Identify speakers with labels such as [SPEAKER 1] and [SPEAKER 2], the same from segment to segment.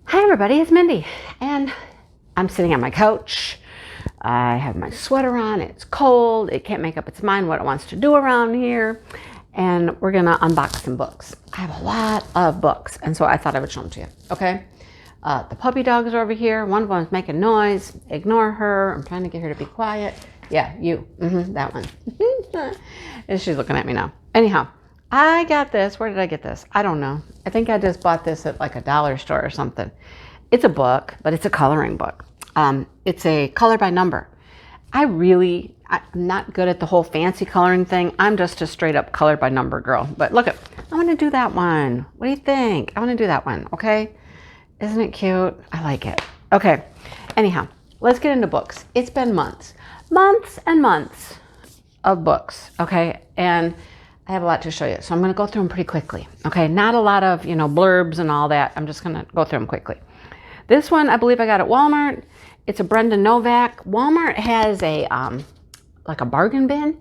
[SPEAKER 1] Hi everybody, it's Mindy, and I'm sitting on my couch. I have my sweater on, it's cold, it can't make up its mind what it wants to do around here, and we're gonna unbox some books. I have a lot of books, and so I thought I would show them to you, okay? The puppy dogs are over here, one of them is making noise, ignore her, I'm trying to get her to be quiet. Yeah, you, that one. And she's looking at me now. Anyhow, I got this. Where did I get this? I don't know. I think I just bought this at like a dollar store or something. It's a book, but it's a coloring book. It's a color by number. I'm not good at the whole fancy coloring thing. I'm just a straight up color by number girl. But look, I want to do that one. What do you think? I want to do that one, okay? Isn't it cute? I like it. Okay. Anyhow, let's get into books. It's been months and months of books, okay? And I have a lot to show you, so I'm going to go through them pretty quickly, okay? Not a lot of, blurbs and all that. I'm just going to go through them quickly. This one, I believe I got at Walmart. It's a Brenda Novak. Walmart has a, like a bargain bin,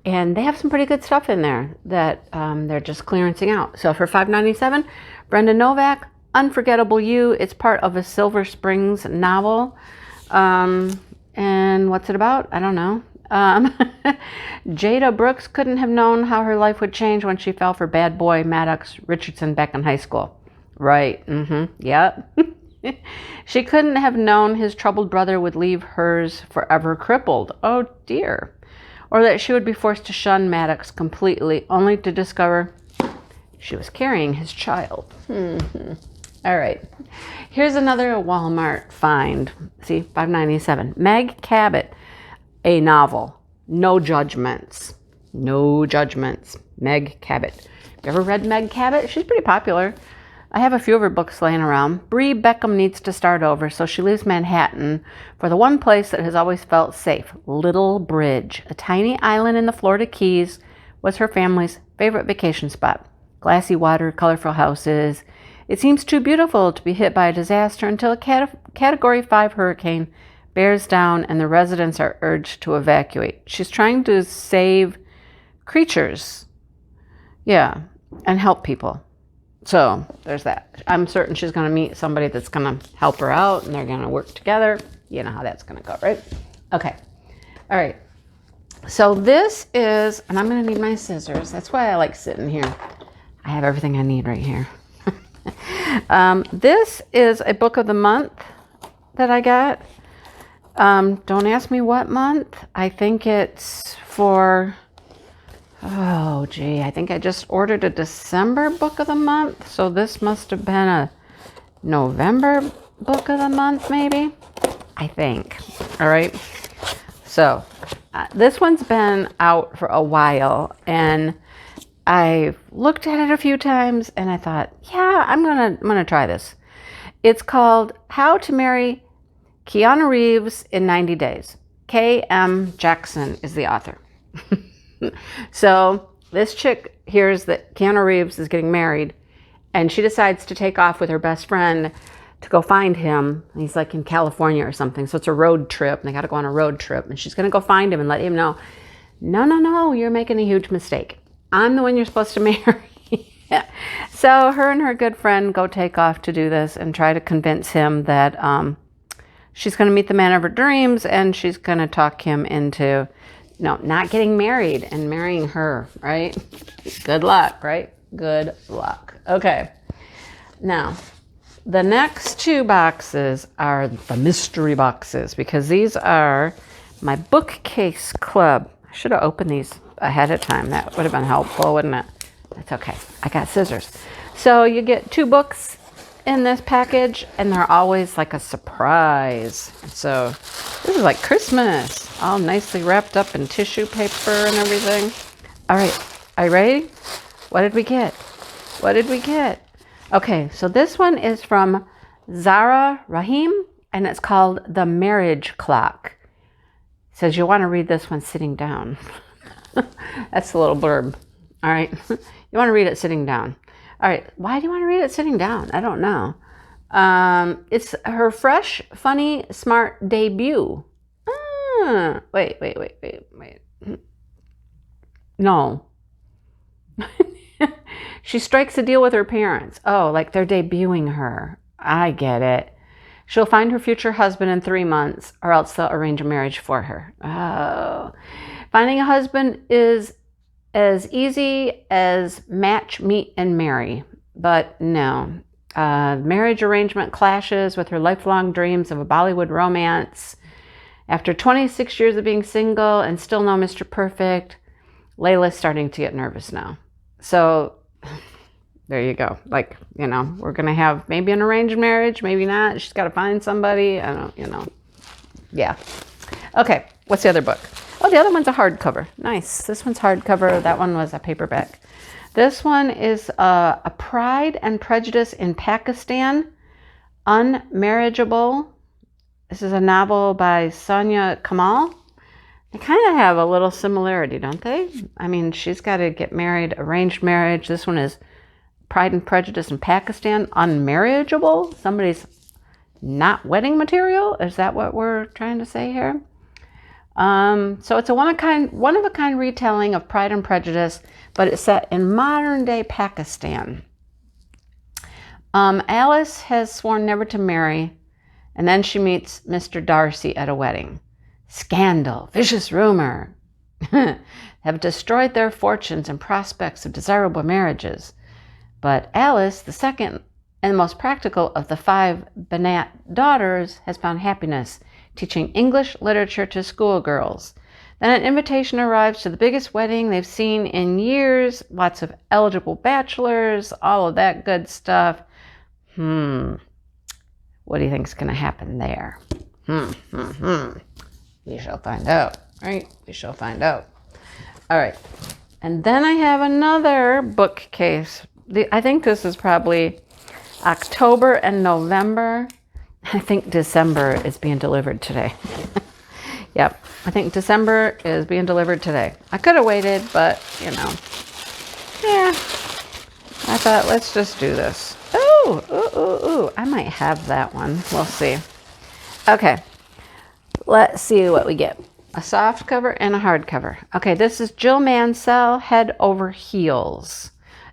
[SPEAKER 1] and they have some pretty good stuff in there that they're just clearancing out. So for $5.97, Brenda Novak, Unforgettable You. It's part of a Silver Springs novel. And what's it about? I don't know. Jada Brooks couldn't have known how her life would change when she fell for bad boy Maddox Richardson back in high school. Right. Yep. She couldn't have known his troubled brother would leave hers forever crippled. Oh dear. Or that she would be forced to shun Maddox completely, only to discover she was carrying his child. All right. Here's another Walmart find. See, $5.97. Meg Cabot, a novel. No judgments. No judgments. Meg Cabot. You ever read Meg Cabot? She's pretty popular. I have a few of her books laying around. Bree Beckham needs to start over, so she leaves Manhattan for the one place that has always felt safe, Little Bridge. A tiny island in the Florida Keys was her family's favorite vacation spot. Glassy water, colorful houses. It seems too beautiful to be hit by a disaster until a Category 5 hurricane bears down and the residents are urged to evacuate. She's trying to save creatures. Yeah, and help people. So there's that. I'm certain she's going to meet somebody that's going to help her out and they're going to work together. You know how that's going to go, right? Okay. All right. So this is, and I'm going to need my scissors. That's why I like sitting here. I have everything I need right here. This is a book of the month that I got. Don't ask me what month. I think it's for, I think I just ordered a December book of the month. So this must have been a November book of the month, maybe. I think. All right. So this one's been out for a while, and I looked at it a few times and I thought, yeah, I'm gonna try this. It's called How to Marry Keanu Reeves in 90 Days. K.M. Jackson is the author. So this chick hears that Keanu Reeves is getting married, and she decides to take off with her best friend to go find him. He's like in California or something. So it's a road trip, and they got to go on a road trip, and she's going to go find him and let him know, no, you're making a huge mistake. I'm the one you're supposed to marry. Yeah. So her and her good friend go take off to do this and try to convince him that she's going to meet the man of her dreams, and she's going to talk him into not getting married and marrying her, right? Good luck, right? Good luck. Okay. Now, the next two boxes are the mystery boxes, because these are my bookcase club. I should have opened these ahead of time. That would have been helpful, wouldn't it? That's okay. I got scissors. So you get 2 books in this package, and they're always like a surprise. So this is like Christmas, all nicely wrapped up in tissue paper and everything. All right, are you ready? What did we get? Okay, so this one is from Zara Rahim, and it's called The Marriage Clock. It says you want to read this one sitting down. That's a little blurb. All right, you want to read it sitting down. All right, why do you want to read it sitting down? I don't know. It's her fresh, funny, smart debut. Wait. No. She strikes a deal with her parents. Oh, like they're debuting her. I get it. She'll find her future husband in 3 months, or else they'll arrange a marriage for her. Oh. Finding a husband is as easy as match, meet, and marry. But no. Marriage arrangement clashes with her lifelong dreams of a Bollywood romance. After 26 years of being single and still no Mr. Perfect, Layla's starting to get nervous now. So there you go. Like, we're going to have maybe an arranged marriage, maybe not. She's got to find somebody. I don't. Yeah. Okay. What's the other book? Oh, the other one's a hardcover. Nice. This one's hardcover. That one was a paperback. This one is A Pride and Prejudice in Pakistan, Unmarriageable. This is a novel by Sonia Kamal. They kind of have a little similarity, don't they? I mean, she's got to get married, arranged marriage. This one is Pride and Prejudice in Pakistan, Unmarriageable. Somebody's not wedding material. Is that what we're trying to say here? So it's a one-of-a-kind retelling of Pride and Prejudice, but it's set in modern-day Pakistan. Alice has sworn never to marry, and then she meets Mr. Darcy at a wedding. Scandal, vicious rumor have destroyed their fortunes and prospects of desirable marriages. But Alice, the second and most practical of the 5 Banat daughters, has found happiness teaching English literature to schoolgirls. Then an invitation arrives to the biggest wedding they've seen in years, lots of eligible bachelors, all of that good stuff. What do you think's going to happen there? We shall find out, right? We shall find out. All right. And then I have another bookcase. I think this is probably October and November. I think December is being delivered today. Yep. I think December is being delivered today. I could have waited, but, yeah. I thought, let's just do this. Ooh. I might have that one. We'll see. Okay. Let's see what we get. A soft cover and a hard cover. Okay, this is Jill Mansell, Head Over Heels.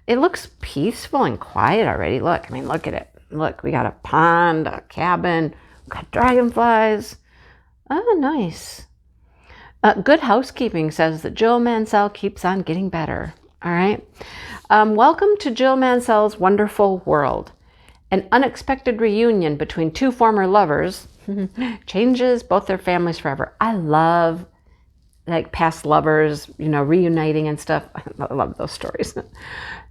[SPEAKER 1] It looks peaceful and quiet already. Look at it. Look, we got a pond, a cabin, we got dragonflies. Oh, nice. Good Housekeeping says that Jill Mansell keeps on getting better. All right. Welcome to Jill Mansell's wonderful world. An unexpected reunion between 2 former lovers changes both their families forever. I love past lovers, reuniting and stuff. I love those stories.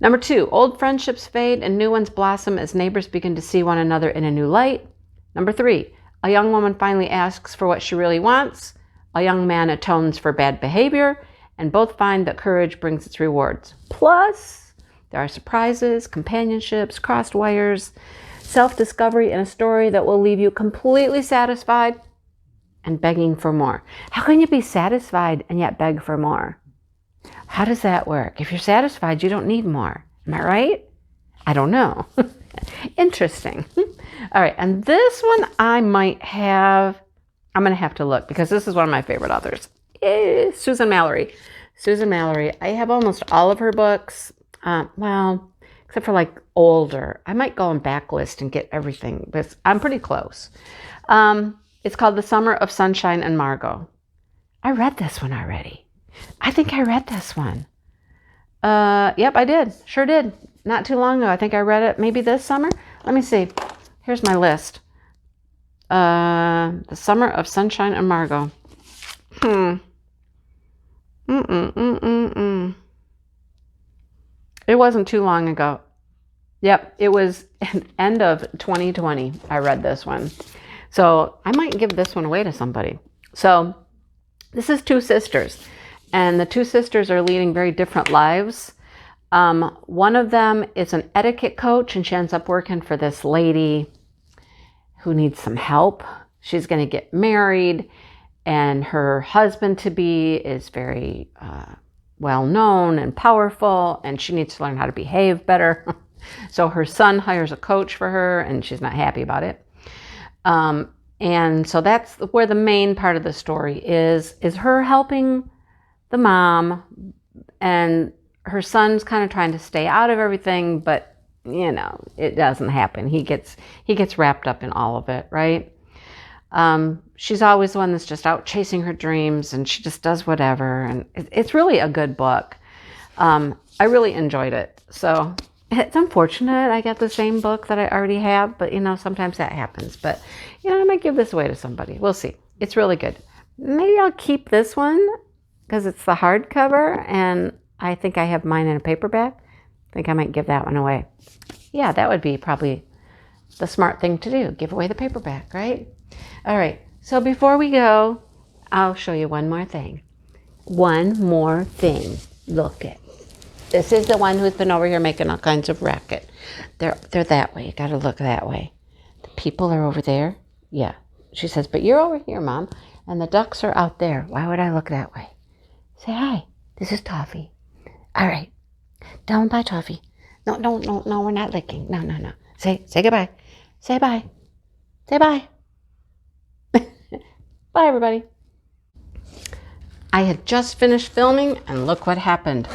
[SPEAKER 1] Number 2, old friendships fade and new ones blossom as neighbors begin to see one another in a new light. Number 3, a young woman finally asks for what she really wants. A young man atones for bad behavior, and both find that courage brings its rewards. Plus, there are surprises, companionships, crossed wires, self-discovery, and a story that will leave you completely satisfied and begging for more. How can you be satisfied and yet beg for more? How does that work? If you're satisfied, you don't need more. Am I right? I don't know. Interesting. All right, and this one I'm going to have to look because this is one of my favorite authors. Susan Mallory. Susan Mallory. I have almost all of her books. Except for older. I might go and backlist and get everything, but I'm pretty close. It's called The Summer of Sunshine and Margot. I read this one already. I think I read this one. Yep, I did. Sure did. Not too long ago. I think I read it maybe this summer. Let me see. Here's my list. The Summer of Sunshine and Margot. It wasn't too long ago. Yep, it was end of 2020. I read this one. So I might give this one away to somebody. So this is 2 sisters. And the 2 sisters are leading very different lives. One of them is an etiquette coach, and she ends up working for this lady who needs some help. She's going to get married, and her husband-to-be is very well-known and powerful, and she needs to learn how to behave better. So her son hires a coach for her, and she's not happy about it. And so that's where the main part of the story is her helping the mom, and her son's kind of trying to stay out of everything, but it doesn't happen. He gets wrapped up in all of it, right? She's always the one that's just out chasing her dreams, and she just does whatever. And it's really a good book. I really enjoyed it. So it's unfortunate I got the same book that I already have, but sometimes that happens. But I might give this away to somebody. We'll see. It's really good. Maybe I'll keep this one because it's the hardcover, and I think I have mine in a paperback. I think I might give that one away. Yeah, that would be probably the smart thing to do. Give away the paperback, right? All right. So before we go, I'll show you one more thing. One more thing. Look it. This is the one who's been over here making all kinds of racket. They're that way. You got to look that way. The people are over there. Yeah. She says, but you're over here, Mom. And the ducks are out there. Why would I look that way? Say hi. This is Toffee. All right. Don't bye, Toffee. No, we're not licking. No. Say goodbye. Say bye. Say bye. Bye, everybody. I had just finished filming, and look what happened.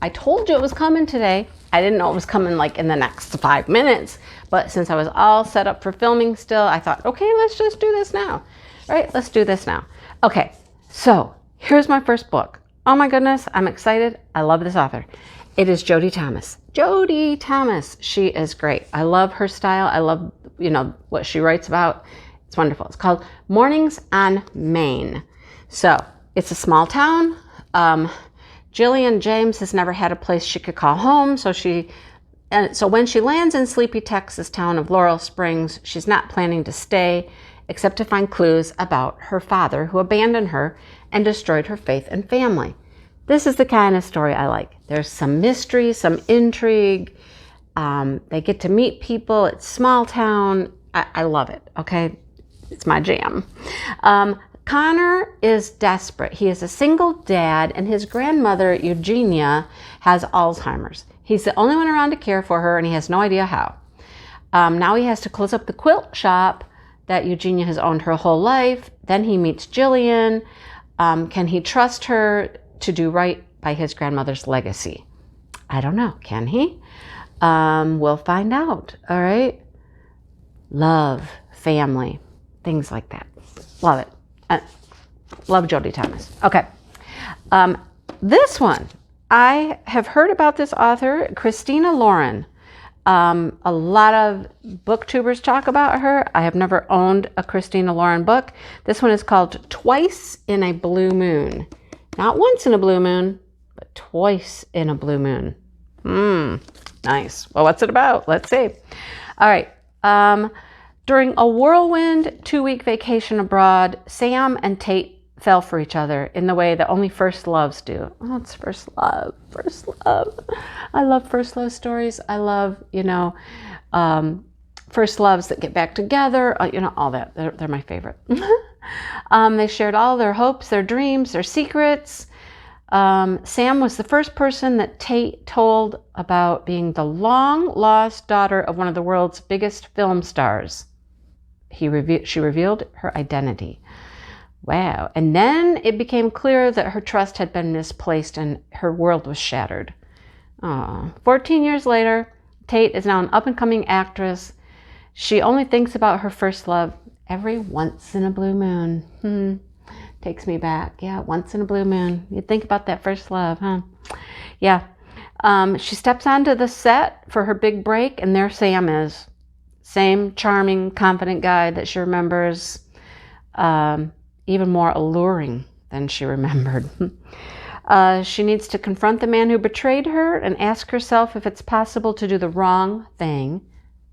[SPEAKER 1] I told you it was coming today. I didn't know it was coming like in the next 5 minutes, but since I was all set up for filming still, I thought, okay, let's just do this now. Right? Let's do this now. Okay, so here's my first book. Oh my goodness, I'm excited. I love this author. It is Jodie Thomas. Jodie Thomas. She is great. I love her style. I love, what she writes about. It's wonderful. It's called Mornings on Main. So it's a small town. Jillian James has never had a place she could call home. So when she lands in sleepy Texas town of Laurel Springs, she's not planning to stay except to find clues about her father who abandoned her and destroyed her faith and family. This is the kind of story I like. There's some mystery, some intrigue. They get to meet people. It's small town. I love it. Okay. It's my jam. Connor is desperate. He is a single dad, and his grandmother, Eugenia, has Alzheimer's. He's the only one around to care for her, and he has no idea how. Now he has to close up the quilt shop that Eugenia has owned her whole life. Then he meets Jillian. Can he trust her to do right by his grandmother's legacy? I don't know. Can he? We'll find out. All right. Love, family, things like that. Love it. Love Jodie Thomas. Okay. This one, I have heard about this author, Christina Lauren. A lot of booktubers talk about her. I have never owned a Christina Lauren book. This one is called Twice in a Blue Moon. Not once in a blue moon, but twice in a blue moon. Nice. Well, what's it about? Let's see. All right. During a whirlwind 2-week vacation abroad, Sam and Tate fell for each other in the way that only first loves do. Oh, it's first love. First love. I love first love stories. I love, first loves that get back together. All that. They're my favorite. They shared all their hopes, their dreams, their secrets. Sam was the first person that Tate told about being the long-lost daughter of one of the world's biggest film stars. She revealed her identity. Wow. And then it became clear that her trust had been misplaced and her world was shattered. 14 years later, Tate is now an up-and-coming actress. She only thinks about her first love every once in a blue moon. Takes me back. Yeah, once in a blue moon. You think about that first love, huh? Yeah. She steps onto the set for her big break, and there Sam is. Same charming, confident guy that she remembers. Even more alluring than she remembered. She needs to confront the man who betrayed her and ask herself if it's possible to do the wrong thing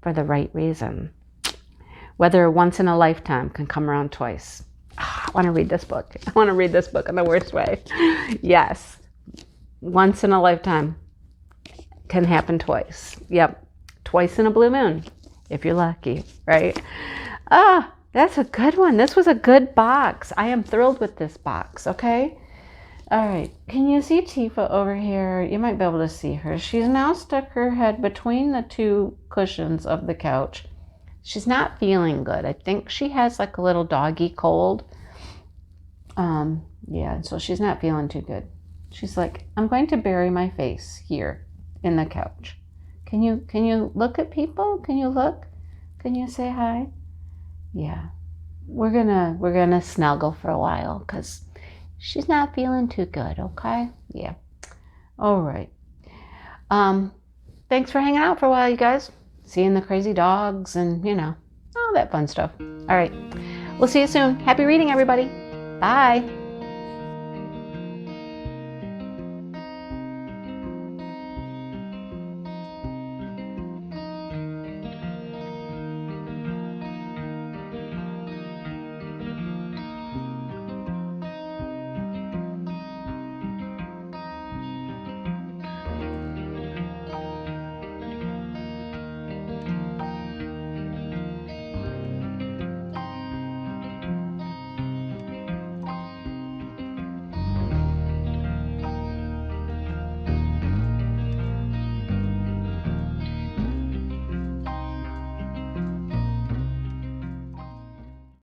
[SPEAKER 1] for the right reason. Whether once in a lifetime can come around twice. I want to read this book. I want to read this book in the worst way. Yes. Once in a lifetime can happen twice. Yep. Twice in a blue moon, if you're lucky, right? That's a good one. This was a good box. I am thrilled with this box, okay? All right. Can you see Tifa over here? You might be able to see her. She's now stuck her head between the two cushions of the couch. She's not feeling good. I think she has like a little doggy cold. Yeah, so she's not feeling too good. She's like, I'm going to bury my face here in the couch. Can you look at people? Can you look? Can you say hi? Yeah. We're gonna snuggle for a while because she's not feeling too good, okay? Yeah. All right. Thanks for hanging out for a while, you guys. Seeing the crazy dogs and, all that fun stuff. All right. We'll see you soon. Happy reading, everybody. Bye.